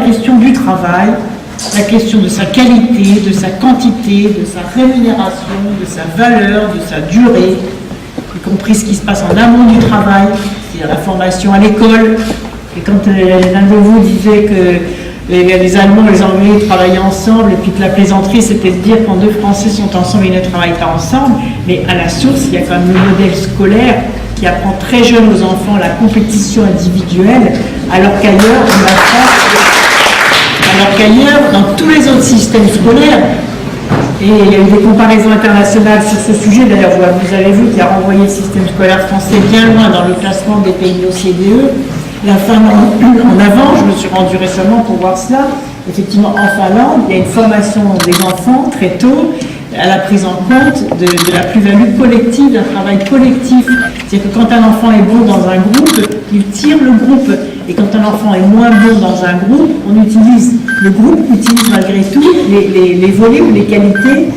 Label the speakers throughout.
Speaker 1: question du travail, la question de sa qualité, de sa quantité, de sa rémunération, de sa valeur, de sa durée, y compris ce qui se passe en amont du travail, c'est-à-dire la formation à l'école. Et quand l'un de vous disait que les Allemands et les Anglais travaillaient ensemble, et puis que la plaisanterie, c'était de dire quand deux Français sont ensemble, ils ne travaillent pas ensemble, mais à la source, il y a quand même le modèle scolaire qui apprend très jeune aux enfants la compétition individuelle, alors qu'ailleurs, dans tous les autres systèmes scolaires, et il y a eu des comparaisons internationales sur ce sujet, d'ailleurs vous avez vu qu'il a renvoyé le système scolaire français bien loin dans le classement des pays de l'OCDE, la Finlande en avant, je me suis rendue récemment pour voir cela, effectivement en Finlande, il y a une formation des enfants très tôt, à la prise en compte de la plus-value collective, d'un travail collectif. C'est-à-dire que quand un enfant est bon dans un groupe, il tire le groupe. Et quand un enfant est moins bon dans un groupe, le groupe utilise malgré tout les volets ou les qualités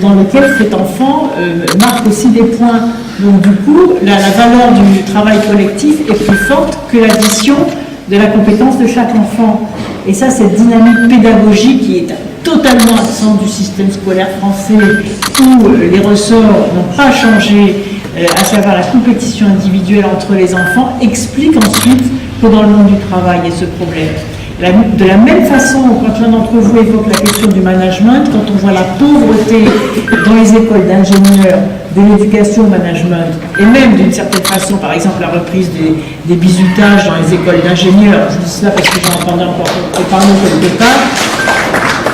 Speaker 1: dans lesquelles cet enfant marque aussi des points. Donc du coup, la valeur du travail collectif est plus forte que l'addition de la compétence de chaque enfant. Et ça, cette dynamique pédagogique qui est totalement absente du système scolaire français, où les ressorts n'ont pas changé, à savoir la compétition individuelle entre les enfants, explique ensuite que dans le monde du travail, il y a ce problème. De la même façon, quand l'un d'entre vous évoque la question du management, quand on voit la pauvreté dans les écoles d'ingénieurs, de l'éducation au management, et même d'une certaine façon, par exemple, la reprise des bizutages dans les écoles d'ingénieurs, je dis cela parce que j'en entendais encore parler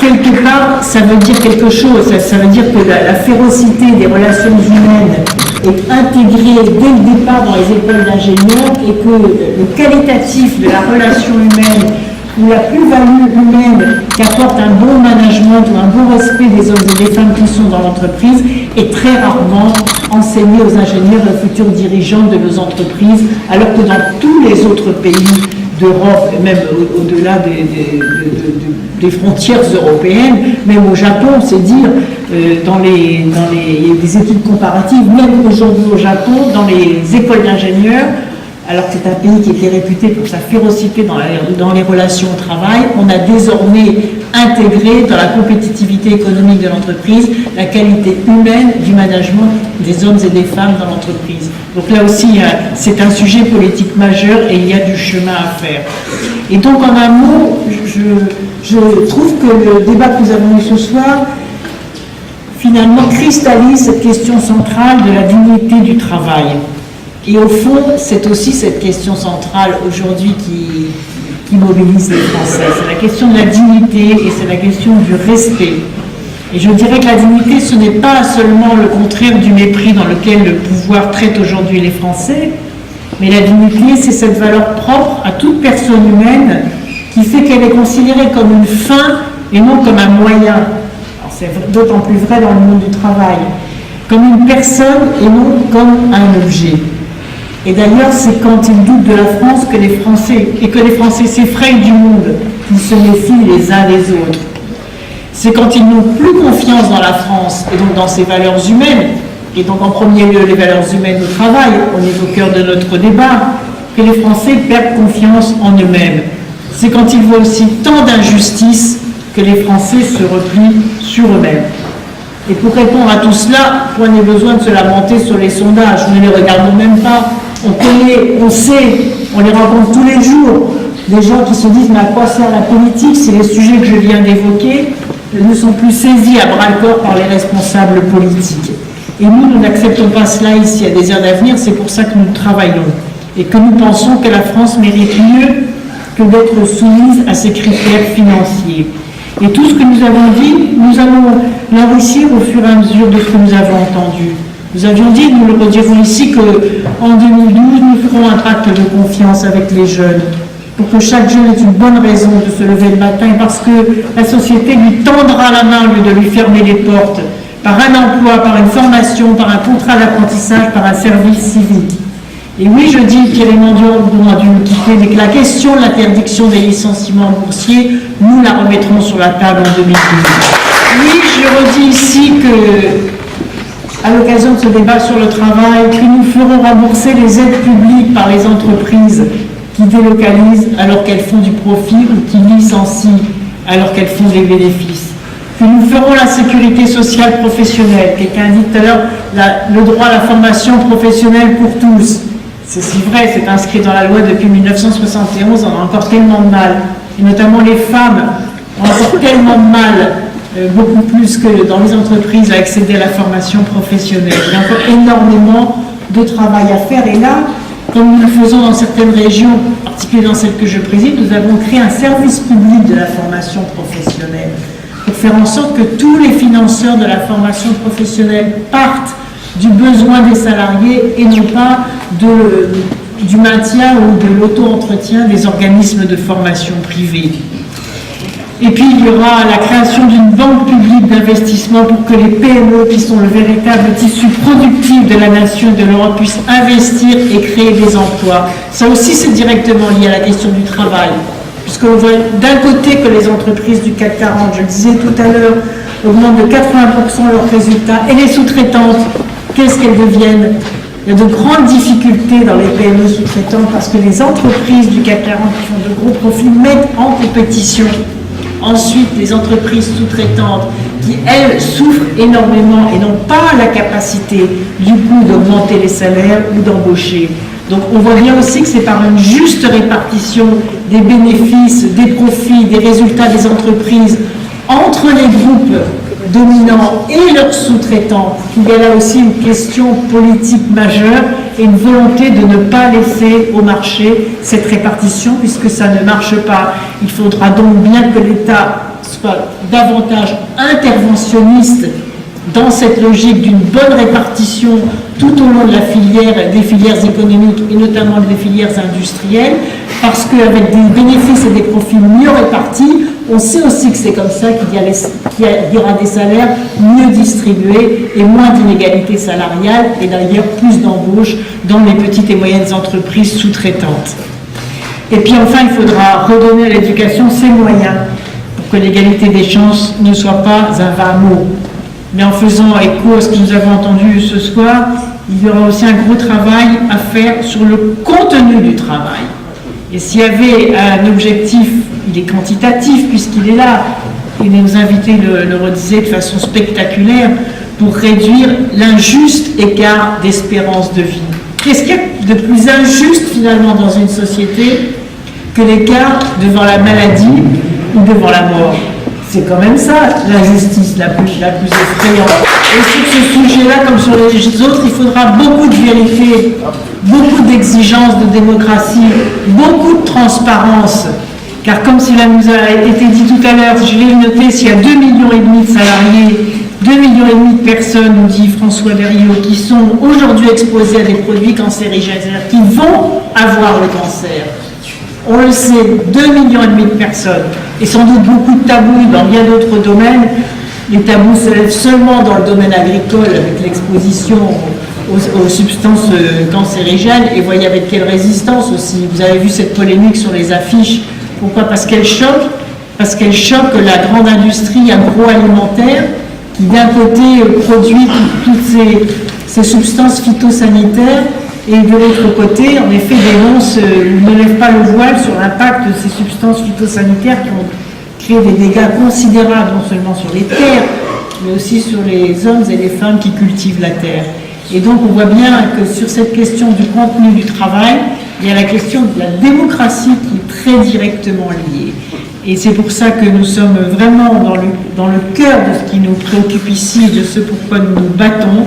Speaker 1: quelque part, ça veut dire quelque chose, ça veut dire que la férocité des relations humaines est intégrée dès le départ dans les écoles d'ingénieurs et que le qualitatif de la relation humaine ou la plus-value humaine qu'apporte un bon management ou un bon respect des hommes et des femmes qui sont dans l'entreprise est très rarement enseigné aux ingénieurs et aux futurs dirigeants de nos entreprises, alors que dans tous les autres pays d'Europe, même au-delà des frontières européennes, même au Japon, c'est dire, il y a des études comparatives, même aujourd'hui au Japon, dans les écoles d'ingénieurs, alors que c'est un pays qui était réputé pour sa férocité dans les relations au travail, on a désormais intégré dans la compétitivité économique de l'entreprise la qualité humaine du management des hommes et des femmes dans l'entreprise. Donc là aussi, c'est un sujet politique majeur et il y a du chemin à faire. Et donc en un mot, je trouve que le débat que nous avons eu ce soir, finalement, cristallise cette question centrale de la dignité du travail. Et au fond, c'est aussi cette question centrale aujourd'hui qui mobilise les Français. C'est la question de la dignité et c'est la question du respect. Et je dirais que la dignité, ce n'est pas seulement le contraire du mépris dans lequel le pouvoir traite aujourd'hui les Français, mais la dignité, c'est cette valeur propre à toute personne humaine qui fait qu'elle est considérée comme une fin et non comme un moyen. Alors c'est d'autant plus vrai dans le monde du travail. Comme une personne et non comme un objet. Et d'ailleurs, c'est quand ils doutent de la France que les Français s'effrayent du monde, qu'ils se méfient les uns des autres. C'est quand ils n'ont plus confiance dans la France, et donc dans ses valeurs humaines, et donc en premier lieu les valeurs humaines au travail, on est au cœur de notre débat, que les Français perdent confiance en eux-mêmes. C'est quand ils voient aussi tant d'injustices que les Français se replient sur eux-mêmes. Et pour répondre à tout cela, point n'est besoin de se lamenter sur les sondages, nous ne les regardons même pas. On connaît, on sait, on les rencontre tous les jours, des gens qui se disent mais à quoi sert la politique si les sujets que je viens d'évoquer ne sont plus saisis à bras-le-corps par les responsables politiques. Et nous n'acceptons pas cela ici à Désir d'avenir, c'est pour ça que nous travaillons et que nous pensons que la France mérite mieux que d'être soumise à ces critères financiers. Et tout ce que nous avons dit, nous allons l'enrichir au fur et à mesure de ce que nous avons entendu. Nous avions dit, nous le redirons ici, qu'en 2012, nous ferons un pacte de confiance avec les jeunes, pour que chaque jeune ait une bonne raison de se lever le matin, parce que la société lui tendra la main au lieu de lui fermer les portes, par un emploi, par une formation, par un contrat d'apprentissage, par un service civique. Et oui, je dis qu'Thierry Mandion a dû nous quitter, mais que la question de l'interdiction des licenciements boursiers, nous la remettrons sur la table en 2012. Oui, je redis ici que, à l'occasion de ce débat sur le travail, que nous ferons rembourser les aides publiques par les entreprises qui délocalisent alors qu'elles font du profit ou qui licencient alors qu'elles font des bénéfices. Que nous ferons la sécurité sociale professionnelle. Quelqu'un a dit tout à l'heure le droit à la formation professionnelle pour tous. C'est si vrai, c'est inscrit dans la loi depuis 1971, on a encore tellement de mal. Et notamment les femmes ont encore tellement de mal, beaucoup plus que dans les entreprises, à accéder à la formation professionnelle. Il y a encore énormément de travail à faire. Et là, comme nous le faisons dans certaines régions, en particulier dans celle que je préside, nous avons créé un service public de la formation professionnelle pour faire en sorte que tous les financeurs de la formation professionnelle partent du besoin des salariés et non pas du maintien ou de l'auto-entretien des organismes de formation privés. Et puis il y aura la création d'une banque publique d'investissement pour que les PME, qui sont le véritable tissu productif de la nation et de l'Europe, puissent investir et créer des emplois. Ça aussi, c'est directement lié à la question du travail, puisqu'on voit d'un côté que les entreprises du CAC 40, je le disais tout à l'heure, augmentent de 80% leurs résultats, et les sous-traitantes, qu'est-ce qu'elles deviennent? Il y a de grandes difficultés dans les PME sous-traitantes parce que les entreprises du CAC 40 qui font de gros profits mettent en compétition ensuite les entreprises sous-traitantes qui, elles, souffrent énormément et n'ont pas la capacité, du coup, d'augmenter les salaires ou d'embaucher. Donc on voit bien aussi que c'est par une juste répartition des bénéfices, des profits, des résultats des entreprises entre les groupes dominants et leurs sous-traitants qu'il y a là aussi une question politique majeure et une volonté de ne pas laisser au marché cette répartition, puisque ça ne marche pas. Il faudra donc bien que l'État soit davantage interventionniste dans cette logique d'une bonne répartition tout au long de la filière, des filières économiques et notamment des filières industrielles, parce qu'avec des bénéfices et des profits mieux répartis, on sait aussi que c'est comme ça qu'il y aura des salaires mieux distribués et moins d'inégalités salariales et d'ailleurs plus d'embauches dans les petites et moyennes entreprises sous-traitantes. Et puis enfin, il faudra redonner à l'éducation ses moyens pour que l'égalité des chances ne soit pas un vain mot. Mais en faisant écho à ce que nous avons entendu ce soir, il y aura aussi un gros travail à faire sur le contenu du travail. Et s'il y avait un objectif, il est quantitatif puisqu'il est là, et nos invités le redisaient de façon spectaculaire, pour réduire l'injuste écart d'espérance de vie. Qu'est-ce qu'il y a de plus injuste finalement dans une société que l'écart devant la maladie ou devant la mort? C'est quand même ça, l'injustice la plus effrayante. Et sur ce sujet-là, comme sur les autres, il faudra beaucoup de vérité, beaucoup d'exigence de démocratie, beaucoup de transparence. Car comme cela nous a été dit tout à l'heure, je l'ai noté, s'il y a 2,5 millions de salariés, 2,5 millions de personnes, nous dit François Berriot, qui sont aujourd'hui exposées à des produits cancérigènes, c'est-à-dire qui vont avoir le cancer. On le sait, 2,5 millions de personnes, et sans doute beaucoup de tabous dans bien d'autres domaines. Les tabous se lèvent seulement dans le domaine agricole avec l'exposition aux substances cancérigènes, et voyez avec quelle résistance aussi. Vous avez vu cette polémique sur les affiches. Pourquoi? Parce qu'elle choque la grande industrie agroalimentaire qui d'un côté produit toutes ces substances phytosanitaires et de l'autre côté, en effet, dénonce, ne lève pas le voile sur l'impact de ces substances phytosanitaires qui ont créé des dégâts considérables, non seulement sur les terres, mais aussi sur les hommes et les femmes qui cultivent la terre. Et donc on voit bien que sur cette question du contenu du travail, il y a la question de la démocratie qui est très directement liée. Et c'est pour ça que nous sommes vraiment dans le cœur de ce qui nous préoccupe ici, de ce pourquoi nous nous battons.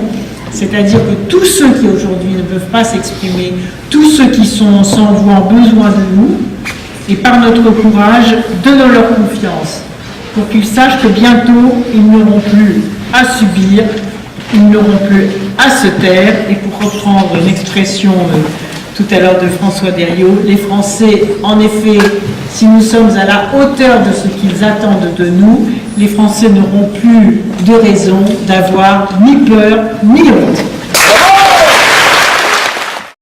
Speaker 1: C'est-à-dire que tous ceux qui aujourd'hui ne peuvent pas s'exprimer, tous ceux qui sont sans voix ont besoin de nous, et par notre courage, donnons-leur confiance, pour qu'ils sachent que bientôt, ils n'auront plus à subir, ils n'auront plus à se taire, et pour reprendre une expression tout à l'heure de François Berriot, les Français, en effet, si nous sommes à la hauteur de ce qu'ils attendent de nous, les Français n'auront plus de raison d'avoir ni peur ni honte.